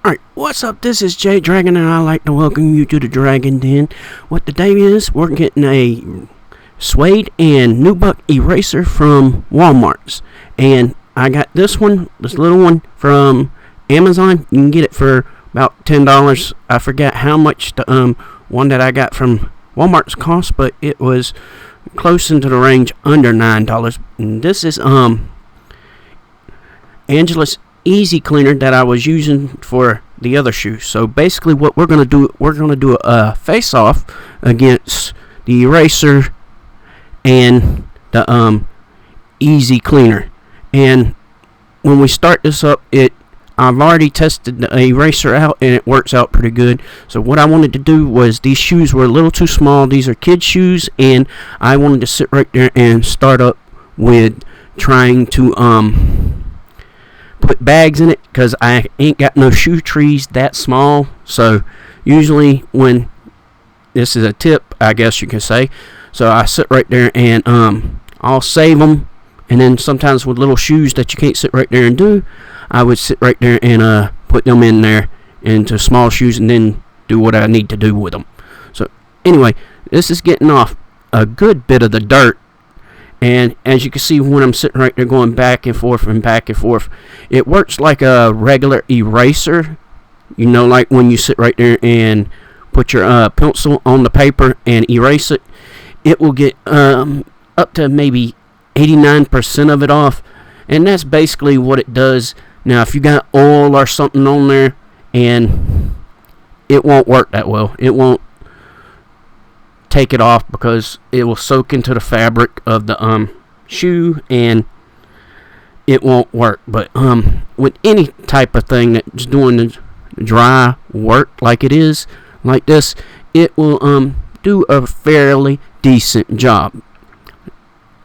Alright, what's up? This is Jay Dragon, and I'd like to welcome you to the Dragon Den. What today is, we're getting a suede and nubuck eraser from Walmart's. And I got this little one from Amazon. You can get it for about $10. I forgot how much the one that I got from Walmart's cost, but it was close into the range under $9. And this is Angelus easy cleaner that I was using for the other shoe. So basically what we're going to do a face off against the eraser and the easy cleaner. And when we start this up, I've already tested the eraser out and it works out pretty good. So what I wanted to do was, these shoes were a little too small. These are kids shoes, and I wanted to sit right there and start up with trying to put bags in it, because I ain't got no shoe trees that small. So usually when this is a tip, I guess you can say, so I sit right there and I'll save them. And then sometimes with little shoes that you can't sit right there and do, I would sit right there and put them in there into small shoes and then do what I need to do with them. So anyway, this is getting off a good bit of the dirt. And as you can see, when I'm sitting right there going back and forth, it works like a regular eraser. You know, like when you sit right there and put your pencil on the paper and erase it, it will get up to maybe 89% of it off. And that's basically what it does. Now, if you got oil or something on there, and it won't work that well. It won't take it off because it will soak into the fabric of the shoe, and it won't work. But with any type of thing that's doing the dry work like it is, like this, it will do a fairly decent job.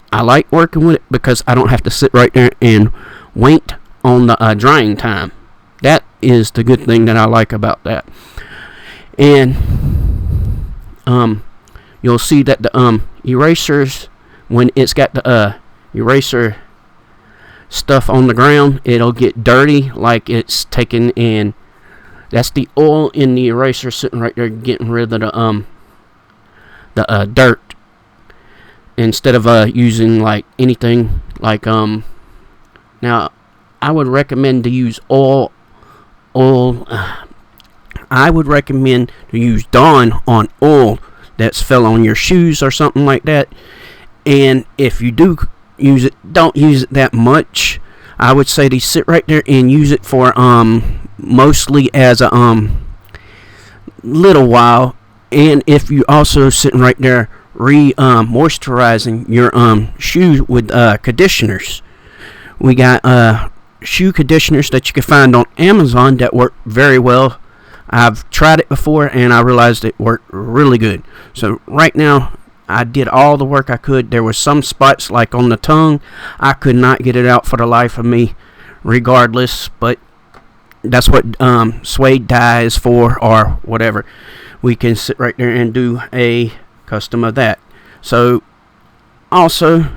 I like working with it because I don't have to sit right there and wait on the drying time. That is the good thing that I like about that. And you'll see that the erasers, when it's got the eraser stuff on the ground, it'll get dirty like it's taken in. That's the oil in the eraser sitting right there getting rid of the dirt, instead of using like anything like now I would recommend to use oil. I would recommend to use Dawn on oil that's fell on your shoes or something like that. And if you do use it, don't use it that much. I would say to sit right there and use it for mostly as a little while. And if you also sitting right there moisturizing your shoes with conditioners, we got shoe conditioners that you can find on Amazon that work very well. I've tried it before and I realized it worked really good. So right now I did all the work I could. There were some spots like on the tongue, I could not get it out for the life of me regardless, but that's what suede dye is for, or whatever. We can sit right there and do a custom of that. So also,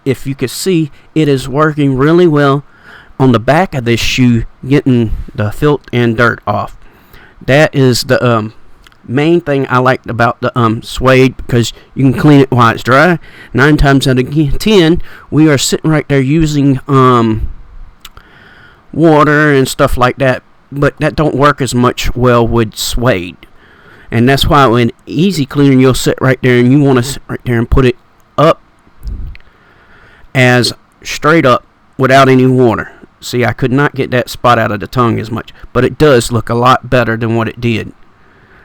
if you can see, it is working really well on the back of this shoe, getting the filth and dirt off. That is the main thing I liked about the suede, because you can clean it while it's dry. 9 times out of 10, we are sitting right there using water and stuff like that, but that don't work as much well with suede. And that's why when easy cleaner, you'll sit right there and you want to sit right there and put it up as straight up without any water. See, I could not get that spot out of the tongue as much, but it does look a lot better than what it did.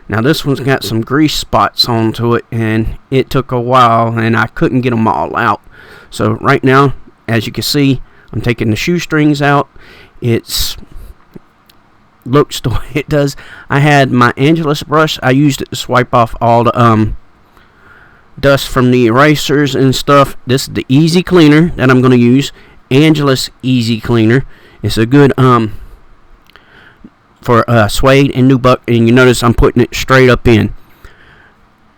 Now this one's got some grease spots onto it, and it took a while and I couldn't get them all out. So right now, as you can see, I'm taking the shoestrings out. It looks the way it does. I had my Angelus brush. I used it to swipe off all the dust from the erasers and stuff. This is the easy cleaner that I'm going to use. Angelus easy cleaner. It's a good for suede and nubuck, and you notice I'm putting it straight up in.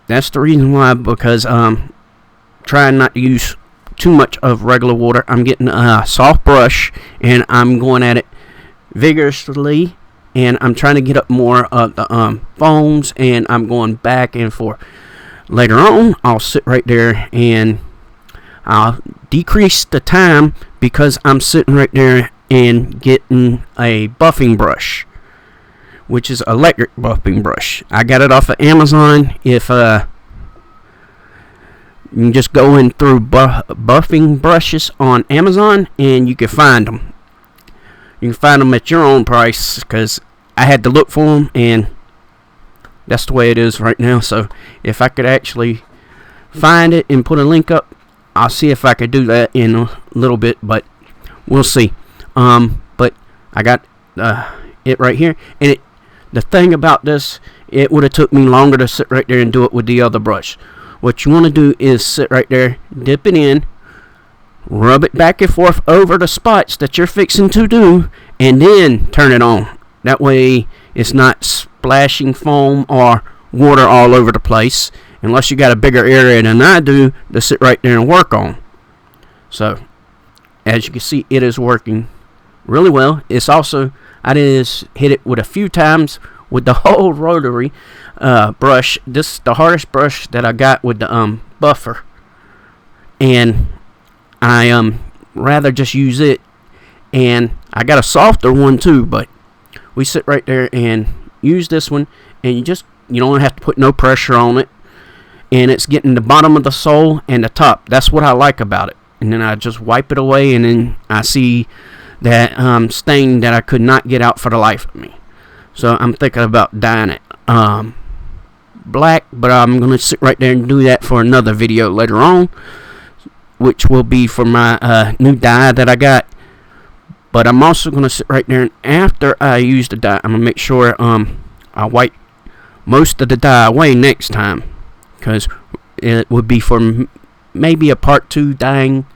That's the reason why, because trying not to use too much of regular water. I'm getting a soft brush and I'm going at it vigorously and I'm trying to get up more of the foams, and I'm going back and forth. Later on, I'll sit right there and I'll decrease the time because I'm sitting right there and getting a buffing brush, which is electric buffing brush. I got it off of Amazon. If you can just go in through buffing brushes on Amazon, and you can find them. You can find them at your own price, because I had to look for them, and that's the way it is right now. So if I could actually find it and put a link up, I'll see if I could do that in a little bit, but we'll see. But I got it right here, and the thing about this, it would have took me longer to sit right there and do it with the other brush. What you want to do is sit right there, dip it in, rub it back and forth over the spots that you're fixing to do, and then turn it on. That way it's not splashing foam or water all over the place, unless you got a bigger area than I do to sit right there and work on. So as you can see, it is working really well. It's also, I just hit it with a few times with the whole rotary brush. This is the hardest brush that I got with the buffer, and I rather just use it. And I got a softer one too, but we sit right there and use this one, and you don't have to put no pressure on it, and it's getting the bottom of the sole and the top. That's what I like about it. And then I just wipe it away, and then I see that stain that I could not get out for the life of me. So I'm thinking about dyeing it black, but I'm going to sit right there and do that for another video later on, which will be for my new dye that I got. But I'm also going to sit right there, and after I use the dye, I'm going to make sure I wipe most of the dye away next time, because it would be for maybe a part 2 dyeing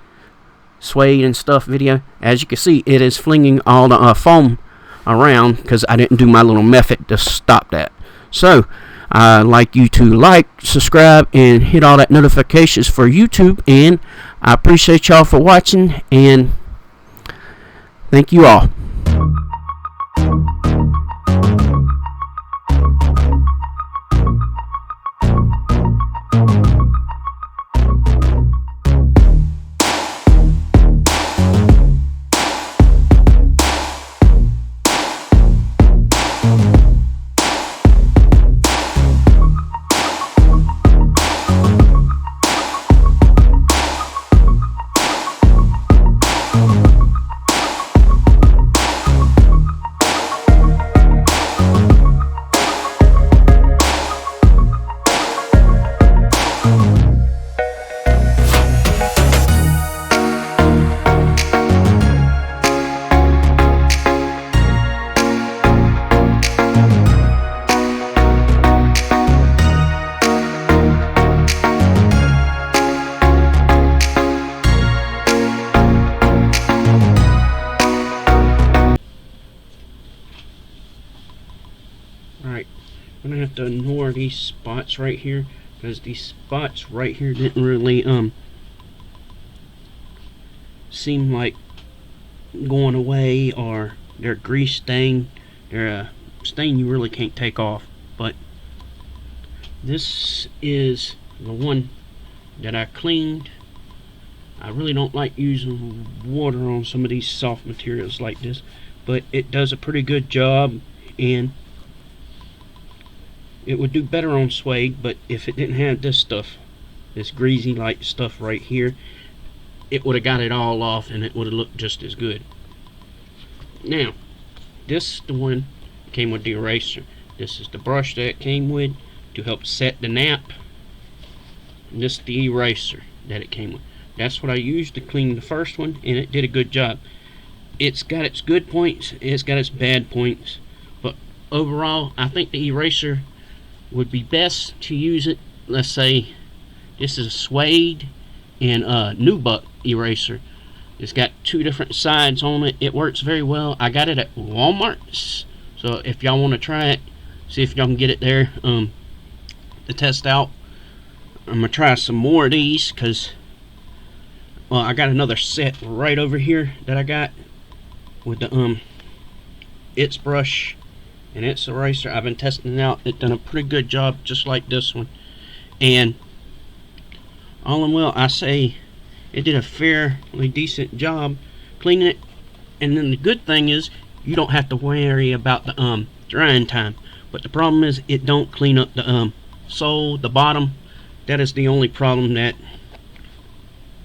suede and stuff video. As you can see, it is flinging all the foam around because I didn't do my little method to stop that. So I'd like you to like, subscribe, and hit all that notifications for YouTube, and I appreciate y'all for watching, and thank you all. Alright, I'm gonna have to ignore these spots right here, because these spots right here didn't really seem like going away, or they're grease stain. They're a stain you really can't take off. But this is the one that I cleaned. I really don't like using water on some of these soft materials like this, but it does a pretty good job, and it would do better on suede. But if it didn't have this stuff, this greasy like stuff right here, it would have got it all off, and it would have looked just as good. Now, this is the one that came with the eraser. This is the brush that it came with to help set the nap, and this is the eraser that it came with. That's what I used to clean the first one, and it did a good job. It's got its good points, it's got its bad points, but overall I think the eraser would be best to use it. Let's say this is a suede and a nubuck eraser. It's got 2 different sides on it. It works very well. I got it at Walmart, so if y'all want to try it, see if y'all can get it there to test out. I'm gonna try some more of these, because I got another set right over here that I got with the its brush and it's eraser. I've been testing it out. It done a pretty good job, just like this one. And all in all, I say it did a fairly decent job cleaning it. And then the good thing is you don't have to worry about the drying time. But the problem is it don't clean up the sole, the bottom. That is the only problem that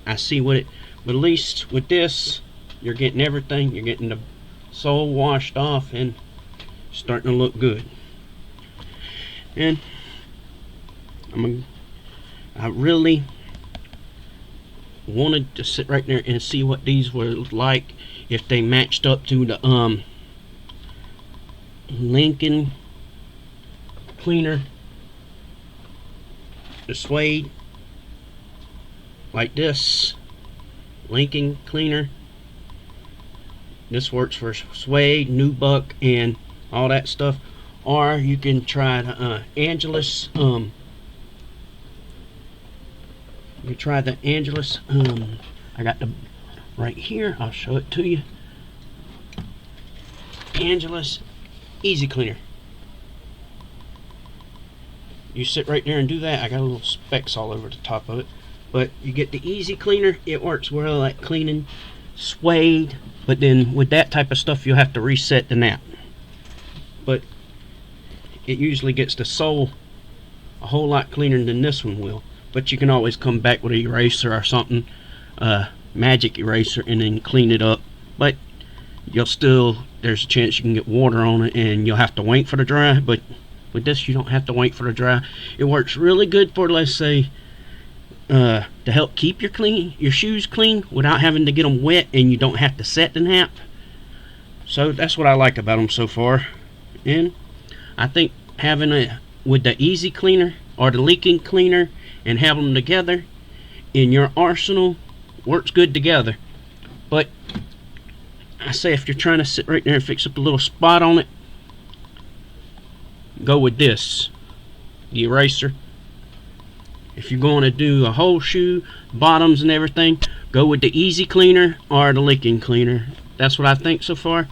I see with it. But at least with this, you're getting everything. You're getting the sole washed off and starting to look good. And I really wanted to sit right there and see what these were like if they matched up to the Lincoln cleaner, the suede, like this Lincoln cleaner. This works for suede, nubuck, and all that stuff. Or you can try the Angelus. You try the Angelus. I got the right here. I'll show it to you. Angelus Easy Cleaner. You sit right there and do that. I got a little specks all over the top of it. But you get the Easy Cleaner. It works well like cleaning suede. But then with that type of stuff, you'll have to reset the nap. But it usually gets the sole a whole lot cleaner than this one will. But you can always come back with an eraser or something, magic eraser, and then clean it up. But you'll still, there's a chance you can get water on it, and you'll have to wait for the dry. But with this, you don't have to wait for the dry. It works really good for, let's say, to help keep your shoes clean without having to get them wet, and you don't have to set the nap. So that's what I like about them so far. And I think having with the Easy Cleaner or the Lincoln cleaner and have them together in your arsenal works good together. But I say if you're trying to sit right there and fix up a little spot on it, go with this, the eraser. If you're going to do a whole shoe, bottoms and everything, go with the Easy Cleaner or the Lincoln cleaner. That's what I think so far.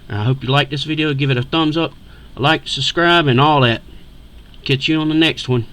I hope you like this video. Give it a thumbs up, a like, subscribe, and all that. Catch you on the next one.